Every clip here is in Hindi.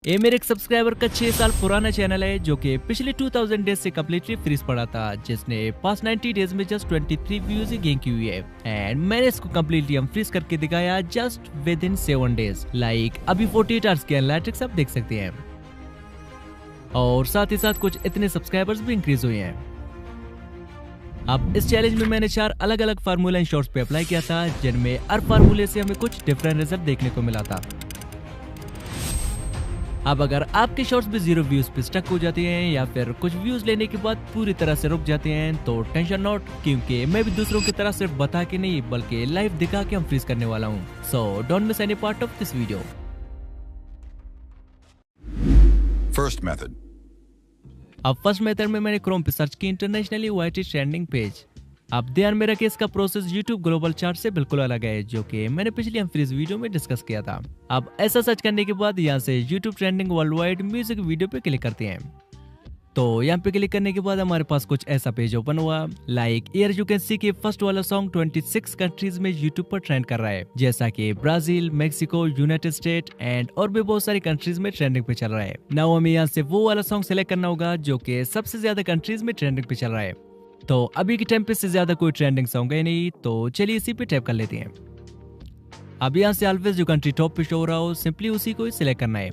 ये मेरे एक सब्सक्राइबर का 6 साल पुराना चैनल है जो कि पिछले 2000 डेज से कम्प्लीटली फ्रीज पड़ा था, जिसने पास 90 डेज में जस्ट 23 व्यूज ही गेन की हुई है। एंड मैंने इसको कम्प्लीटली अनफ्रीज करके दिखाया just with in 7 days. Like अभी 48 आवर्स के एनालिटिक्स आप देख सकते हैं, और साथ ही साथ कुछ इतने सब्सक्राइबर्स भी इंक्रीज हुए हैं। अब इस चैलेंज में मैंने 4 अलग अलग फार्मूला इन शॉर्ट्स पे अप्लाई किया था, जिनमें हर फार्मूले से हमें कुछ डिफरेंट रिजल्ट देखने को मिला था। अब अगर आपके शॉर्ट्स भी 0 व्यूज पे स्टक हो जाते हैं या फिर कुछ व्यूज लेने के बाद पूरी तरह से रुक जाते हैं तो टेंशन नॉट, क्योंकि मैं भी दूसरों की तरह सिर्फ बता के नहीं बल्कि लाइव दिखा के हम फ्रीज करने वाला हूँ। So don't miss any part of this video. First method. अब फर्स्ट मेथड में मैंने क्रोम पे सर्च की इंटरनेशनली वाइटी ट्रेंडिंग पेज। अब ध्यान में रखें इसका प्रोसेस YouTube ग्लोबल चार्ट से बिल्कुल अलग है, जो कि मैंने पिछली अनफ्रीज वीडियो में डिस्कस किया था। अब ऐसा सर्च करने के बाद यहाँ से YouTube trending world wide music video पे क्लिक करते हैं। तो यहाँ पे क्लिक करने के बाद हमारे पास कुछ ऐसा पेज ओपन हुआ। Like here you can see कि फर्स्ट वाला सॉन्ग 26 कंट्रीज में YouTube पर ट्रेंड कर रहा है, जैसा कि Brazil, Mexico, United state and और भी बहुत सारी कंट्रीज में ट्रेंडिंग पे चल रहा है। नाउ हमें यहाँ से वो वाला सॉन्ग सेलेक्ट करना होगा जो कि सबसे ज्यादा कंट्रीज में ट्रेंडिंग पे चल रहा है। तो अभी के टाइम पे से ज्यादा कोई ट्रेंडिंग सॉन्ग है नहीं, तो चलिए इसी पे टैप कर लेते हैं। अब यहाँ से ऑलवेज जो कंट्री टॉप पे शो हो रहा हो सिंपली उसी को ही सिलेक्ट करना है।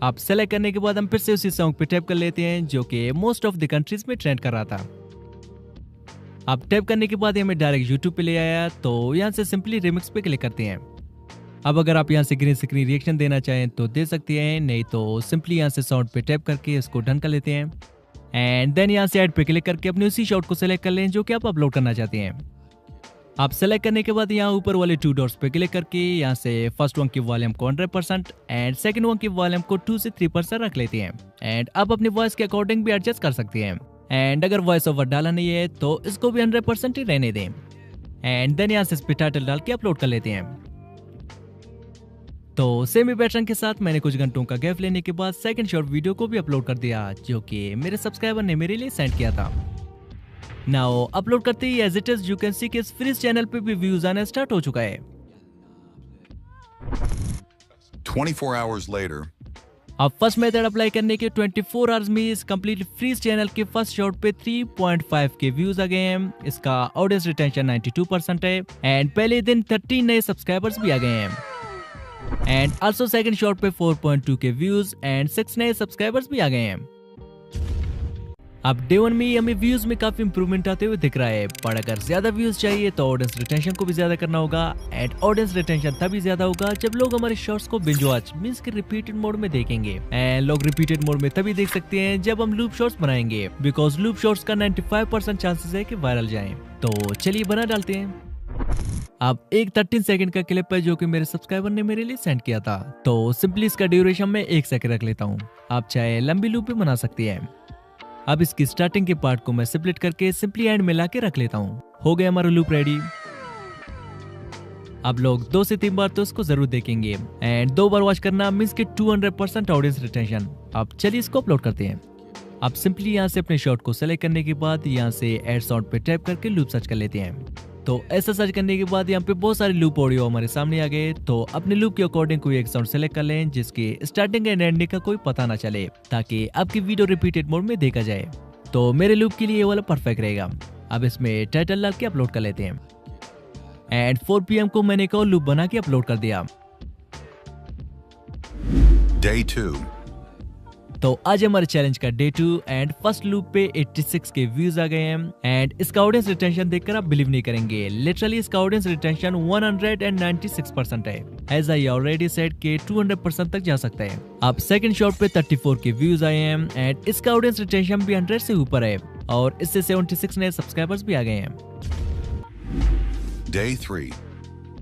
अब सेलेक्ट करने के बाद हम फिर से उसी सॉन्ग पे टैप कर लेते हैं जो कि मोस्ट ऑफ द कंट्रीज में ट्रेंड कर रहा था। अब टैप करने के बाद हमें डायरेक्ट यूट्यूब पे ले आया, तो यहाँ से सिंपली रिमिक्स पे क्लिक करते हैं। अब अगर आप यहाँ से ग्रीन स्क्रीन रिएक्शन देना चाहें तो दे सकते हैं, नहीं तो सिंपली यहाँ से साउंड पे टैप करके इसको डन कर लेते हैं। एंड देन यहाँ से ऐड पे क्लिक करके अपने उसी शॉट को सिलेक्ट कर लें जो कि आप अपलोड करना चाहते हैं। आप सेलेक्ट करने के बाद यहाँ ऊपर वाले 2 डॉट्स पे क्लिक करके यहाँ से फर्स्ट वन की वॉल्यूम को 100% एंड सेकंड वन की वॉल्यूम को 2 से 3% रख लेते हैं। एंड आप अपनी वॉइस के अकॉर्डिंग भी एडजस्ट कर सकते हैं। एंड अगर वॉइस ओवर डाला नहीं है तो इसको भी 100% ही रहने दें। एंड देन यहाँ से इस पे टाइटल डाल के अपलोड कर लेते हैं। तो सेम ही पैटर्न के साथ मैंने कुछ घंटों का गैप लेने के बाद सेकंड शॉर्ट वीडियो को भी अपलोड कर दिया, जो कि मेरे सब्सक्राइबर ने मेरे लिए सेंड किया था। नाउ अपलोड करते ही as it is you can see कि इस फ्रीज चैनल पे भी व्यूज आना स्टार्ट हो चुका है। 24 hours later. अब फर्स्ट मेथड अप्लाई करने के 24 आवर्स में इस कंप्लीट फ्रीज चैनल के फर्स्ट शॉट पे 3.5 के व्यूज आ गए हैं। इसका ऑडियंस रिटेंशन 92% है एंड पहले दिन 13 नए सब्सक्राइबर्स भी आ गए हैं। एंड ऑल्सो सेकंड शॉट पे 4.2 के व्यूज एंड 6 नए सब्सक्राइबर्स भी आ गए हैं। अब डे 1 में हमें व्यूज में काफी इंप्रूवमेंट आते हुए दिख रहा है, पर अगर ज्यादा व्यूज चाहिए तो ऑडियंस रिटेंशन को भी ज्यादा करना होगा। एंड ऑडियंस रिटेंशन तभी ज्यादा होगा जब लोग हमारे शॉर्ट्स को बिंज वॉच मींस कि रिपीटेड मोड में देखेंगे। एंड लोग रिपीटेड मोड में तभी देख सकते हैं जब हम लूप शॉर्ट्स बनाएंगे, बिकॉज लूप शॉर्ट्स का 95% चांसेस है कि वायरल जाएं। तो चलिए बना डालते हैं। अब एक 13 सेकंड का क्लिप है जो कि मेरे सब्सक्राइबर ने मेरे लिए सेंड किया था, तो सिंपली इसका ड्यूरेशन में 1 सेकंड रख लेता हूँ। आप चाहे लंबी लूप भी बना सकते हैं। अब इसकी स्टार्टिंग के पार्ट को मैं स्प्लिट करके सिंपली एंड मिला के रख लेता हूँ। हो गया हमारा लूप रेडी। अब लोग 2 से 3 बार तो इसको जरूर देखेंगे एंड 2 बार वॉच करना मींस कि 200% ऑडियंस रिटेंशन। अब चलिए इसको अपलोड करते हैं। अब सिंपली यहाँ से अपने शॉट को सेलेक्ट करने के बाद यहाँ से एड साउंड पे टैप करके लूप सर्च कर लेते हैं। तो ऐसा सर्च करने के बाद यहाँ पे बहुत सारे लूप ऑडियो हमारे सामने आ गए, तो अपने लूप के अकॉर्डिंग कोई एक साउंड सेलेक्ट कर लें जिसकी स्टार्टिंग एंड एंडिंग का कोई पता ना चले, ताकि आपकी वीडियो रिपीटेड मोड में देखा जाए। तो मेरे लूप के लिए ये वाला परफेक्ट रहेगा। अब इसमें टाइटल डाल के अपलोड कर लेते हैं। एंड 4 PM को मैंने एक और लूप बना के अपलोड कर दिया। Day 2. तो आज हमारे चैलेंज का डे 2 एंड फर्स्ट लूप पे 86 के व्यूज आ गए हैं। एंड इसका ऑडियंस रिटेंशन देखकर आप बिलीव नहीं करेंगे, लिटरली इसका ऑडियंस रिटेंशन 196% है। एज आई ऑलरेडी सेड के 200% तक जा सकता है। अब सेकंड शॉट पे 34 के व्यूज आए हैं एंड इसका ऑडियंस रिटेंशन भी 100 से ऊपर है और इससे 76 नए सब्सक्राइबर्स भी आ गए हैं। Day 3.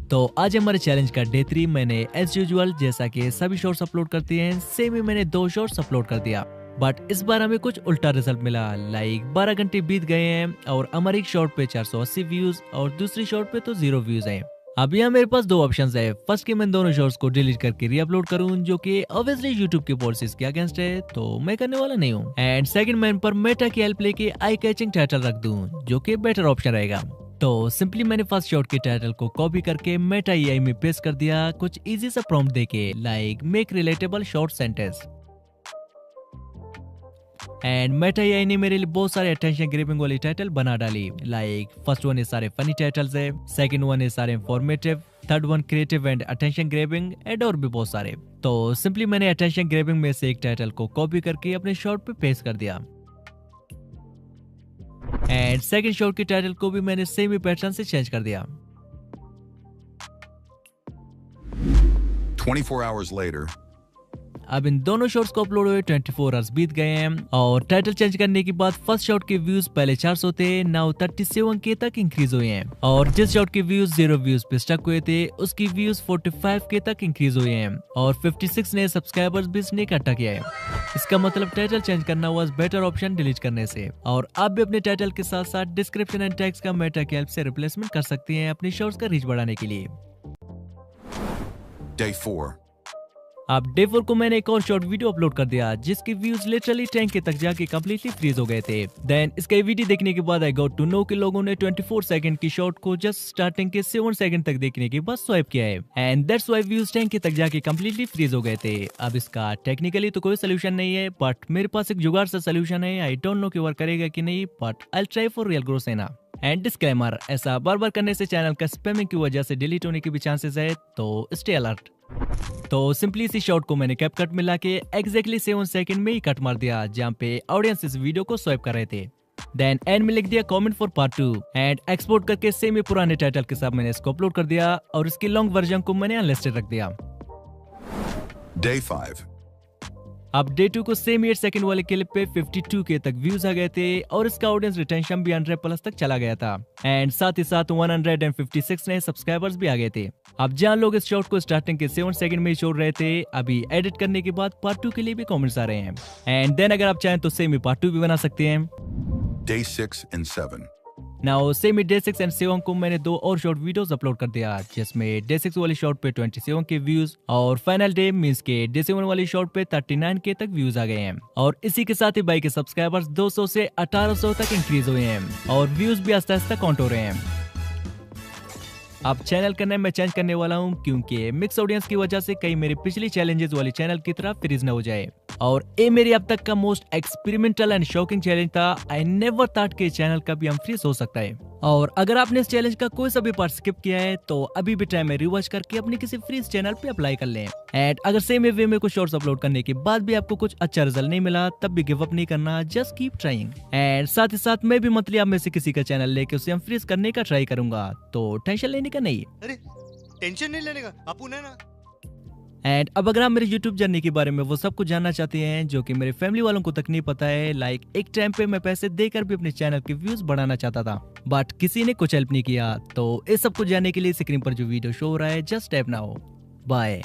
तो आज हमारे चैलेंज का डे 3 मैंने एज यूजुअल जैसा कि सभी शॉर्ट्स अपलोड करते हैं सेम ही मैंने 2 शॉर्ट्स अपलोड कर दिया, बट इस बार हमें कुछ उल्टा रिजल्ट मिला। लाइक 12 घंटे बीत गए हैं और हमारे एक शॉर्ट पे 480 व्यूज और दूसरी शॉर्ट पे तो 0 व्यूज हैं। अब यहाँ मेरे पास 2 ऑप्शंस है। फर्स्ट कि मैं दोनों शॉर्ट्स को डिलीट करके री अपलोड करूँ, जो कि ऑब्वियसली यूट्यूब के पॉलिसीज के अगेंस्ट है, तो मैं करने वाला नहीं हूँ। एंड सेकंड मैं इन पर मेटा की हेल्प लेके आई कैचिंग टाइटल रख दूं, जो कि बेटर ऑप्शन रहेगा। तो सिंपली मैंने फर्स्ट शॉट के टाइटल को कॉपी करके मेटा एआई में पेस्ट कर दिया, कुछ इजी सा प्रॉम्प्ट देके like make relatable short sentence. And Meta AI ने मेरे लिए बहुत सारे अटेंशन ग्रैबिंग वाली टाइटल बना डाली। लाइक फर्स्ट वन है सारे फनी टाइटल्स है, सेकंड वन है सारे informative, third one creative and attention grabbing and और भी बहुत सारे। तो सिंपली मैंने अटेंशन ग्रैबिंग में से एक टाइटल को कॉपी करके अपने शॉर्ट पे पेस्ट कर दिया। एंड सेकंड शॉर्ट के टाइटल को भी मैंने सेम ही पैटर्न से चेंज कर दिया। 24 hours later, अब इन दोनों शॉट्स को अपलोड हुए 24 आवर्स बीत गए हैं और टाइटल चेंज करने के बाद फर्स्ट शॉट के व्यूज पहले 400 थे, नाउ 37K तक इंक्रीज हुए हैं। और जिस शॉट के व्यूज 0 व्यूज पे स्टक हुए थे उसकी व्यूज 45K तक इंक्रीज हुए हैं और 56 नए सब्सक्राइबर्स भी इसने इकट्ठा किया है। इसका मतलब टाइटल चेंज करना वाज बेटर ऑप्शन डिलीट करने से। और आप भी अपने टाइटल के साथ साथ डिस्क्रिप्शन एंड टेक्स्ट का मेटा की हेल्प से रिप्लेसमेंट कर सकते हैं अपनी शॉर्ट्स का रीच बढ़ाने के लिए। Day 4. अब डे 4 को मैंने एक और शॉर्ट वीडियो अपलोड कर दिया जिसके व्यूज लिटरली 10K तक जाके कम्प्लीटली फ्रीज हो गए थे। देन इसका वीडियो देखने के बाद आई गॉट टू नो कि लोगों ने 24 सेकंड की शॉर्ट को जस्ट स्टार्टिंग के 7 सेकंड तक देखने के बाद स्वाइप किया है and that's why views 10K तक जाके कम्प्लीटली फ्रीज हो गए थे। अब इसका टेक्निकली तो कोई सोल्यूशन नहीं है बट मेरे पास एक जुगाड़ सा सोल्यूशन है। आई डोंट नो कि वर्क करेगा कि नहीं but I will try for real growth सेना। एंड डिस्क्लेमर, ऐसा बार बार करने से चैनल का स्पैमिंग की वजह से डिलीट होने के भी चांसेस है, तो स्टे अलर्ट। तो सिंपली इसी शॉट को मैंने कैप कट मिला के एग्जैक्टली 7 सेकंड में ही कट मार दिया जहाँ पे ऑडियंस इस वीडियो को स्वाइप कर रहे थे। देन एंड में लिख दिया comment for part 2 and export करके सेम ही पुराने टाइटल के साथ मैंने इसको अपलोड कर दिया और इसकी लॉन्ग वर्जन को मैंने अनलिस्टेड रख दिया। Day 5. अब डे 2 को सेम 8 सेकंड वाले क्लिप पे 52K तक व्यूज आ गए थे और इसका ऑडियंस रिटेंशन भी 100+ तक चला गया था एंड साथ ही साथ 156 नए सब्सक्राइबर्स भी आ गए थे। अब जहाँ लोग इस शॉट को स्टार्टिंग के 7 सेकंड में ही छोड़ रहे थे, अभी एडिट करने के बाद पार्ट 2 के लिए भी कमेंट्स आ रहे हैं एंड देन अगर आप चाहें तो सेम ही पार्ट 2 भी बना सकते हैं। Day 6 and 7. Now same day 6 and 7 को मैंने 2 और शॉर्ट वीडियोस अपलोड कर दिया जिसमें डे 6 वाली शॉर्ट पे 27K व्यूज और फाइनल डे मींस के डे 7 वाली शॉर्ट पे 39K तक व्यूज आ गए हैं और इसी के साथ ही बाइक के सब्सक्राइबर्स 200 से 1800 तक इंक्रीज हुए हैं और व्यूज भी आस्ते आस्ते काउंट हो रहे हैं। अब चैनल का नेम मैं चेंज करने वाला हूँ क्योंकि मिक्स ऑडियंस की वजह से कई मेरे पिछली चैलेंजेस वाली चैनल की तरह फ्रीज न हो जाए और ये मेरी अब तक का most experimental and shocking challenge था। आई नेवर थॉट कि चैनल का भी अनफ्रीज हो सकता है और अगर आपने इस चैलेंज का कोई सा भी पार्ट स्किप किया है तो अभी भी टाइम है रिवॉच करके अपने किसी फ्रीज चैनल पे अप्लाई कर लें। एंड अगर सेम वे में कुछ शॉर्ट्स अपलोड करने के बाद भी आपको कुछ अच्छा रिजल्ट नहीं मिला तब भी गिव अप नहीं करना, जस्ट कीप ट्राइंग। एंड साथ ही साथ मैं भी मंथली आप में से किसी का चैनल लेके उसे अनफ्रीज करने का ट्राई करूंगा, तो टेंशन लेने का नहीं। अरे टेंशन नहीं लेने का, आप उन्हें ना। एंड अब अगर आप मेरे YouTube जर्नी के बारे में वो सब कुछ जानना चाहते हैं जो कि मेरे फैमिली वालों को तक नहीं पता है, लाइक एक टाइम पे मैं पैसे देकर भी अपने चैनल के व्यूज बढ़ाना चाहता था बट किसी ने कुछ हेल्प नहीं किया, तो इस सब कुछ जानने के लिए स्क्रीन पर जो वीडियो शो हो रहा है जस्ट टैप नाउ। बाय।